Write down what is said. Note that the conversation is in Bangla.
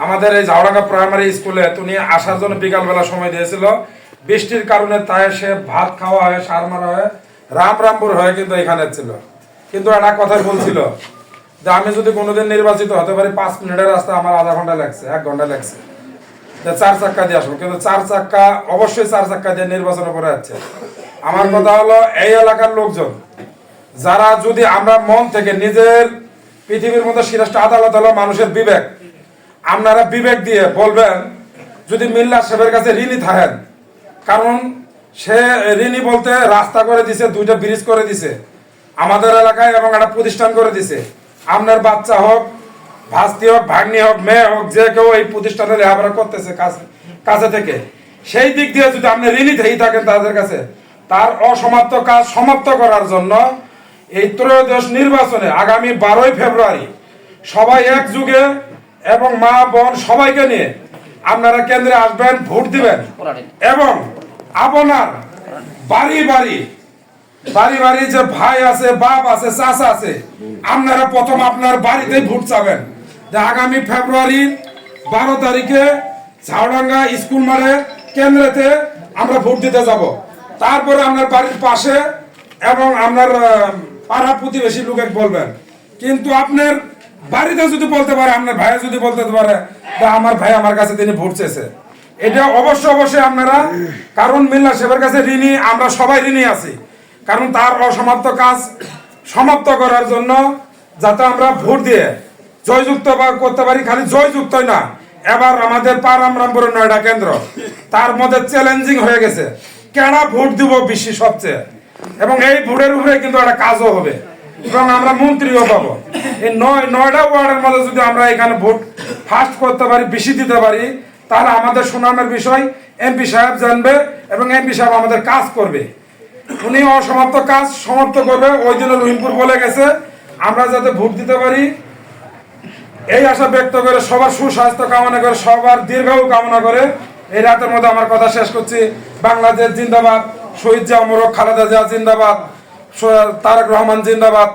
আমাদের এই ঝাউডাঙ্গা প্রাইমারি স্কুলে উনি আসার জন্য বিকালবেলা সময় দিয়েছিল। বৃষ্টির কারণে তাই সে ভাত খাওয়া হয়, সার মারা হয়, রামপুর হয়ে কিন্তু এখানে ছিল। কিন্তু একটা কথাই বলছিল যে আমি যদি কোনোদিন নির্বাচিত হতে পারি 5 মিনিটের রাস্তা আমার আধা ঘন্টা লাগছে, 1 ঘন্টা লাগছে, 4 চাক্কা দিয়ে আসবো। কিন্তু 4 চাক্কা অবশ্যই 4 চাক্কা দিয়ে নির্বাচন করে যাচ্ছে। আমার কথা হলো এই এলাকার লোকজন যারা যদি আমরা মন থেকে নিজের পৃথিবীর মধ্যে শ্রেষ্ঠ আদালত হলো মানুষের বিবেক, আপনারা বিবেক দিয়ে বলবেন যদি মিল্লাত সাহেবের কাছে ঋণী থাকেন, কারণ সে ঋণী বলতে রাস্তা করে দিছে, 2টা ব্রিজ করে দিছে আমাদের এলাকায় এবং একটা প্রতিষ্ঠান করে দিছে। আপনার বাচ্চা হোক, ভাস্তি হোক, ভাগ্নি হোক, মেয়ে হোক, যে কেউ এই প্রতিষ্ঠানে লেখাপড়া করতেছে কাছে থেকে, সেই দিক দিয়ে যদি আপনি ঋণী থেকেই থাকেন তাদের কাছে, তার অসমাপ্ত কাজ সমাপ্ত করার জন্য এই ত্রয়োদশ নির্বাচনে আগামী 12ই ফেব্রুয়ারি সবাই একযোগে এবং মা বোন সবাইকে নিয়ে আপনারা কেন্দ্রে আসবেন, ভোট দিবেন এবং আপনার বাড়ি বাড়ি যে ভাই আছে, বাপ আছে, চাচা আছে, আপনারা প্রথম আপনার বাড়িতে ভোট চাবেন যে আগামী ফেব্রুয়ারি 12 তারিখে ঝাউডাঙ্গা স্কুল মাঠে কেন্দ্রেতে আমরা ভোট দিতে যাব। তারপরে আপনার বাড়ির পাশে এবং আপনার পাড়া প্রতিবেশী লোকে বলবেন। কিন্তু আপনার বাড়িতে যদি বলতে পারে, আপনার ভাই যদি বলতে পারে আমার ভাই আমার কাছে তিনি ভোট চেয়েছে, এটা অবশ্যই আপনারা, কারণ মিল্লাত সাহেবের কাছে ঋণী, আমরা সবাই ঋণী আছি, কারণ তার অসমাপ্ত কাজ সমাপ্ত করার জন্য যাতে আমরা ভোট দিয়ে জয়যুক্ত করতে পারি। খালি জয়যুক্তই না, এবার আমাদের রামপুরের 9টা কেন্দ্র তার মধ্যে চ্যালেঞ্জিং হয়ে গেছে, কেডা ভোট দিব বেশি সবচেয়ে, এবং এই ভোটের উপরে কিন্তু একটা কাজও হবে এবং আমরা মন্ত্রীও পাবো। এই 9টা ওয়ার্ডের মধ্যে যদি আমরা এখানে ভোট ফার্স্ট করতে পারি, বেশি দিতে পারি, তাহলে আমাদের সুনামের বিষয় এমপি সাহেব জানবে এবং এমপি সাহেব আমাদের কাজ করবে। উনি অসমাপ্ত কাজ সমাপ্ত করবে, ওই জন্য রহিমপুর বলে গেছে, আমরা যাতে ভোট দিতে পারি এই আশা ব্যক্ত করে, সবার সুস্বাস্থ্য কামনা করে, সবার দীর্ঘায়ু কামনা করে এই রাতের মধ্যে আমার কথা শেষ করছি। বাংলাদেশ জিন্দাবাদ, শহীদ জিয়া অমর, খালেদা জিয়া জিন্দাবাদ, তারেক রহমান জিন্দাবাদ।